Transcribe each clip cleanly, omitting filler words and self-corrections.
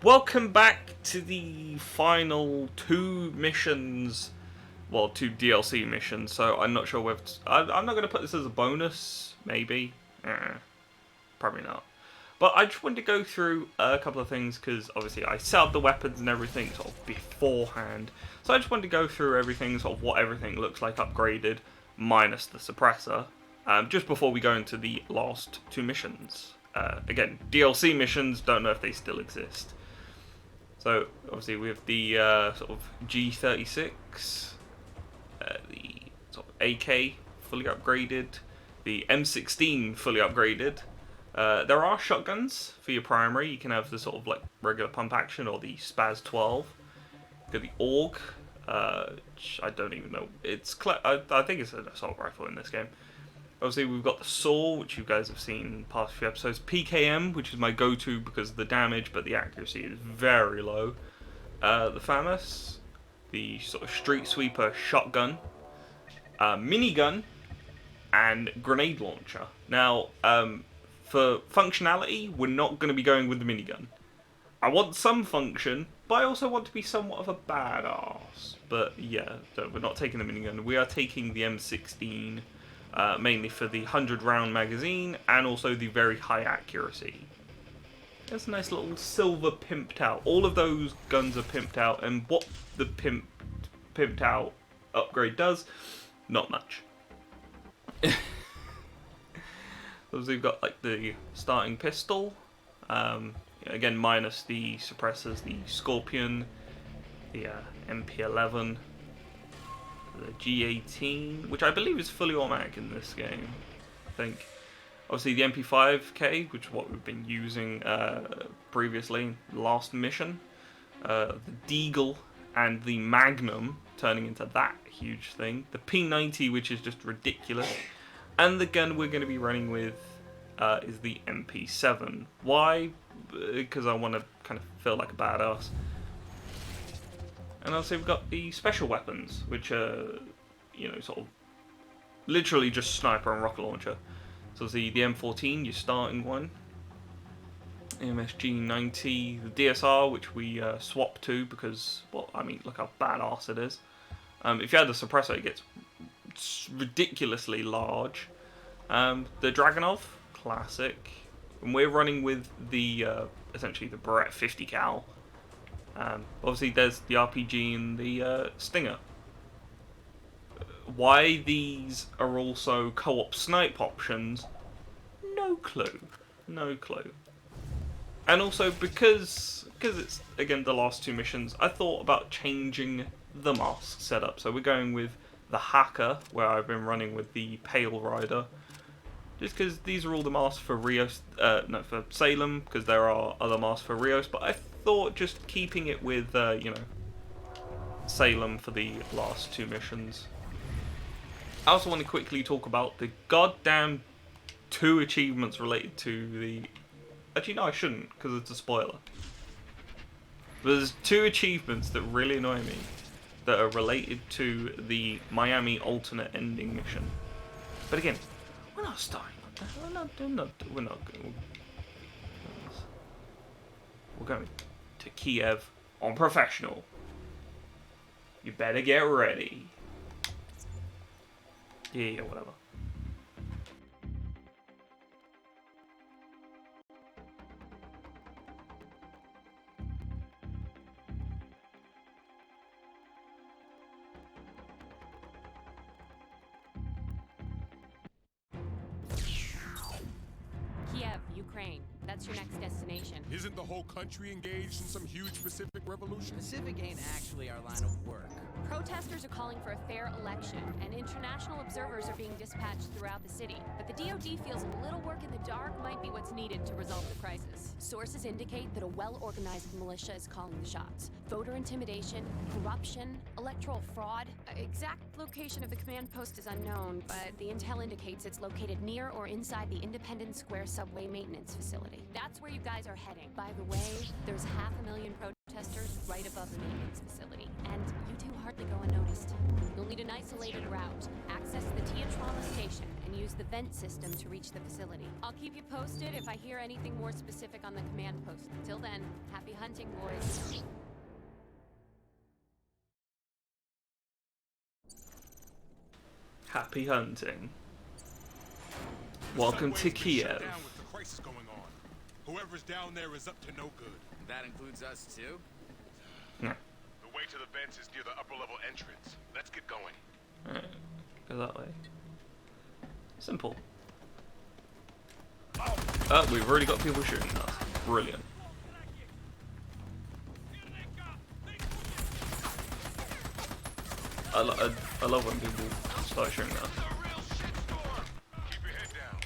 Welcome back to the final two missions, well, two DLC missions, so I'm not sure whether I'm not going to put this as a bonus, maybe, probably not. But I just wanted to go through a couple of things, because obviously I set up the weapons and everything sort of beforehand, so I just wanted to go through everything, sort of what everything looks like upgraded, minus the suppressor, just before we go into the last two missions. Again, DLC missions, don't know if they still exist. So, obviously we have the sort of G36, the sort of AK fully upgraded, the M16 fully upgraded. There are shotguns for your primary. You can have the sort of like regular pump action or the Spaz 12. You got the AUG, which I don't even know. I think it's an assault rifle in this game. Obviously, we've got the SAW, which you guys have seen in the past few episodes. PKM, which is my go-to because of the damage, but the accuracy is very low. The FAMAS, the sort of street sweeper shotgun, minigun, and grenade launcher. Now, for functionality, we're not going to be going with the minigun. I want some function, but I also want to be somewhat of a badass. But yeah, we're not taking the minigun. We are taking the M16. Mainly for the 100-round magazine, and also the very high accuracy. There's a nice little silver pimped out. All of those guns are pimped out, and what the pimped out upgrade does, not much. So we've got like the starting pistol, again minus the suppressors, the Scorpion, the MP11. The G18, which I believe is fully automatic in this game, I think. Obviously the MP5K, which is what we've been using previously, last mission. The Deagle and the Magnum turning into that huge thing. The P90, which is just ridiculous. And the gun we're going to be running with is the MP7. Why? Because I want to kind of feel like a badass. And also we've got the special weapons, which are, sort of literally just sniper and rocket launcher. So the M14, your starting one. MSG-90, the DSR, which we swap to because, well, I mean, look how badass it is. If you add the suppressor, it gets ridiculously large. The Dragunov, classic. And we're running with the, essentially the Beretta 50 cal. Obviously there's the RPG and the Stinger. Why these are also co-op snipe options, no clue. No clue. And also because it's, again, the last two missions, I thought about changing the mask setup. So we're going with the Hacker, where I've been running with the Pale Rider. Just because these are all the masks for Rios, for Salem, because there are other masks for Rios, but I thought just keeping it with, Salem for the last two missions. I also want to quickly talk about the goddamn two achievements related to the... Actually, no, I shouldn't, because it's a spoiler. But there's two achievements that really annoy me that are related to the Miami alternate ending mission. But again, we're not starting. We're going to Kiev on professional. You better get ready. Yeah, whatever. Kiev, Ukraine. That's your next destination. Isn't the whole country engaged in some huge Pacific revolution? Pacific ain't actually our line of work. Protesters are calling for a fair election, and international observers are being dispatched throughout the city. But the DoD feels a little work in the dark might be what's needed to resolve the crisis. Sources indicate that a well-organized militia is calling the shots. Voter intimidation, corruption, electoral fraud. Exact location of the command post is unknown, but the intel indicates it's located near or inside the Independence Square subway maintenance facility. That's where you guys are heading. By the way, there's 500,000 protesters right above the maintenance facility, and you two hardly go unnoticed. You'll need an isolated route. Access the Tia Trauma Station and use the vent system to reach the facility. I'll keep you posted if I hear anything more specific on the command post. Till then, have Happy hunting, boys. Happy hunting. Welcome to Kiev. Down with the crisis going on. Whoever's down there is up to no good. That includes us too? Yeah. The way to the vents is near the upper level entrance. Let's get going. Alright, go that way. Simple. We've already got people shooting us. Brilliant. I love when people start shooting us. Keep your head down.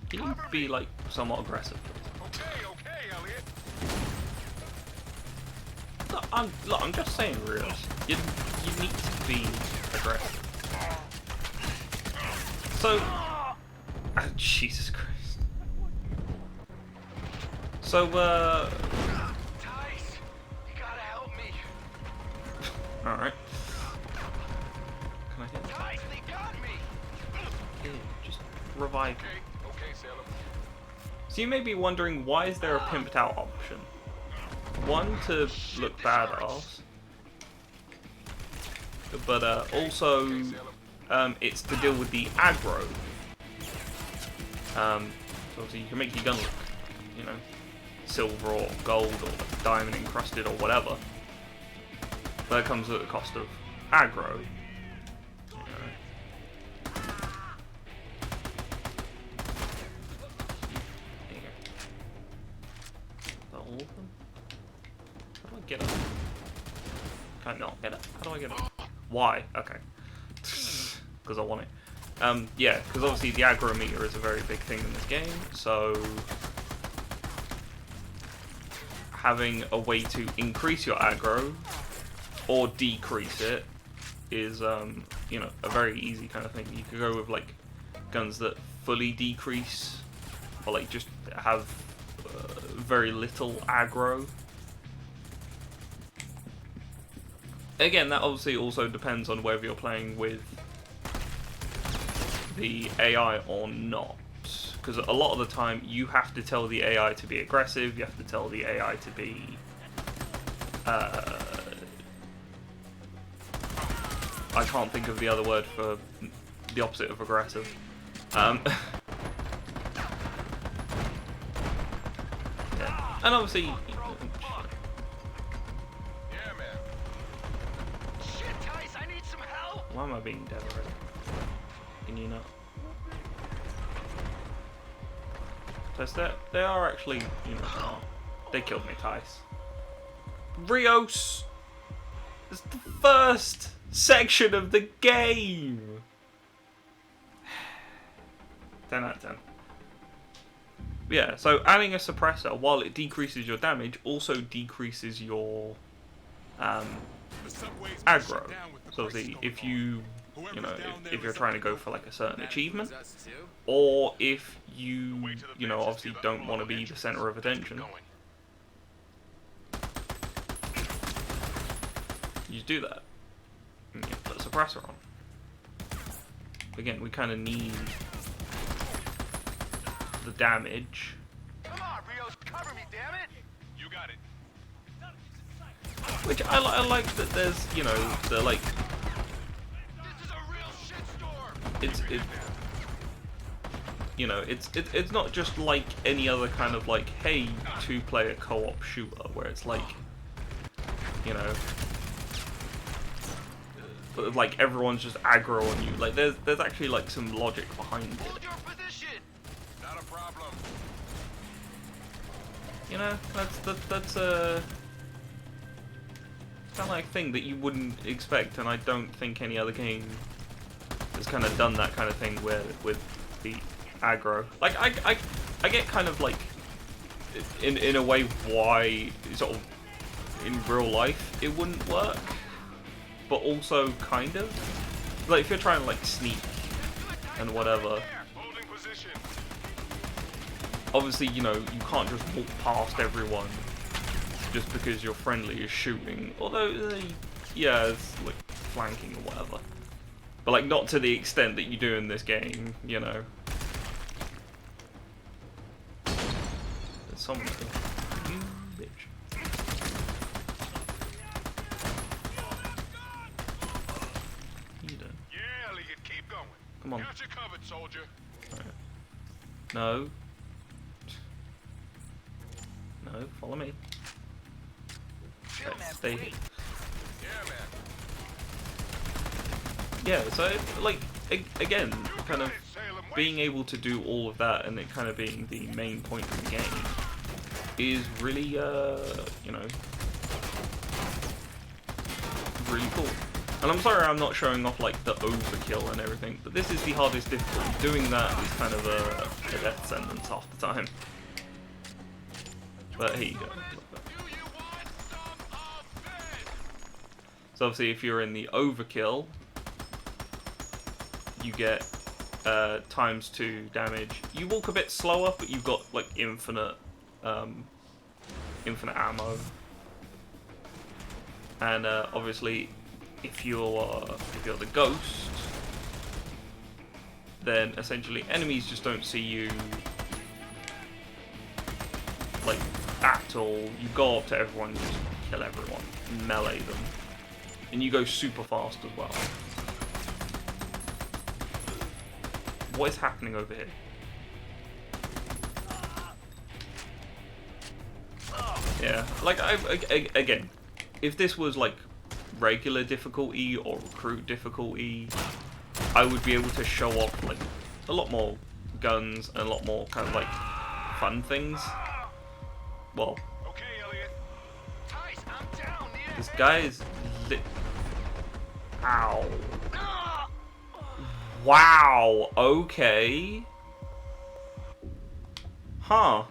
Can you be like somewhat aggressive? Okay, Elliot. Look, I'm just saying, Rios. You need to be aggressive. So, Jesus Christ. So, Tice, you gotta help me. alright. Can I hit? Tice, they got me. Yeah, just revive. Okay, Salem. So you may be wondering, why is there a pimped out option? One, to look badass. But also, it's to deal with the aggro. So obviously you can make your gun look, you know, silver or gold or diamond encrusted or whatever. But it comes at the cost of aggro. You know. There you go. Is that all of them? How do I get it? Can I not get it? How do I get it? Why? Okay. Because I want it. Yeah, because obviously the aggro meter is a very big thing in this game, so having a way to increase your aggro or decrease it is, you know, a very easy kind of thing. You could go with like guns that fully decrease, or like just have very little aggro. Again, that obviously also depends on whether you're playing with the AI or not, because a lot of the time you have to tell the AI to be aggressive, you have to tell the AI to be I can't think of the other word for the opposite of aggressive. Yeah. And obviously Yeah, man. Shit, Tice, I need some help. why am I being dead already? Can you not? So they are actually, you know, they killed me, Tice. Rios! It's the first section of the game! 10 out of 10. Yeah, so adding a suppressor, while it decreases your damage, also decreases your aggro. So obviously, if you know, if you're trying to go for like a certain achievement, or if you know, obviously don't want to be the center of attention, you just do that. And you put a suppressor on. Again, we kind of need the damage. Come on, Rios, cover me, damn it. You got it. Which I like that there's, you know, the like, This is a real shitstorm. it's you know, it's not just like any other kind of like, hey, 2-player co-op shooter where it's like, you know, like everyone's just aggro on you. Like there's actually like some logic behind it. Hold your position. Not a problem. You know, that's a kind of like thing that you wouldn't expect, and I don't think any other game has kind of done that kind of thing with the aggro. Like I get kind of like in a way why sort of in real life it wouldn't work, but also kind of like if you're trying to like sneak and whatever. Holding position. Obviously, you know, you can't just walk past everyone just because your friendly is shooting. Although, yeah, it's like flanking or whatever. But like not to the extent that you do in this game, you know. somewhere. You bitch. You done. Yeah, Elliot, keep going. Come on. Got you covered, soldier. No. No, follow me. Chill, man. Stay here. Wait. Yeah, man. Yeah, so like again, You kind of got it, Salem. Wait. being able to do all of that and it kind of being the main point of the game is really you know, really cool. And I'm sorry I'm not showing off like the overkill and everything, but this is the hardest difficulty. Doing that is kind of a death sentence half the time. But here you go. Do you want some of this? So obviously if you're in the overkill, you get ×2 damage. You walk a bit slower, but you've got like infinite ammo. And obviously, if you're the ghost, then essentially enemies just don't see you like at all. You go up to everyone, just kill everyone, melee them, and you go super fast as well. What is happening over here? Yeah, like again, if this was like regular difficulty or recruit difficulty, I would be able to show off like a lot more guns and a lot more kind of like fun things. Well, Okay, Elliot. Tice, I'm down. Need a this hand? guy is lit. Ow. Ah! Wow. Okay. Huh.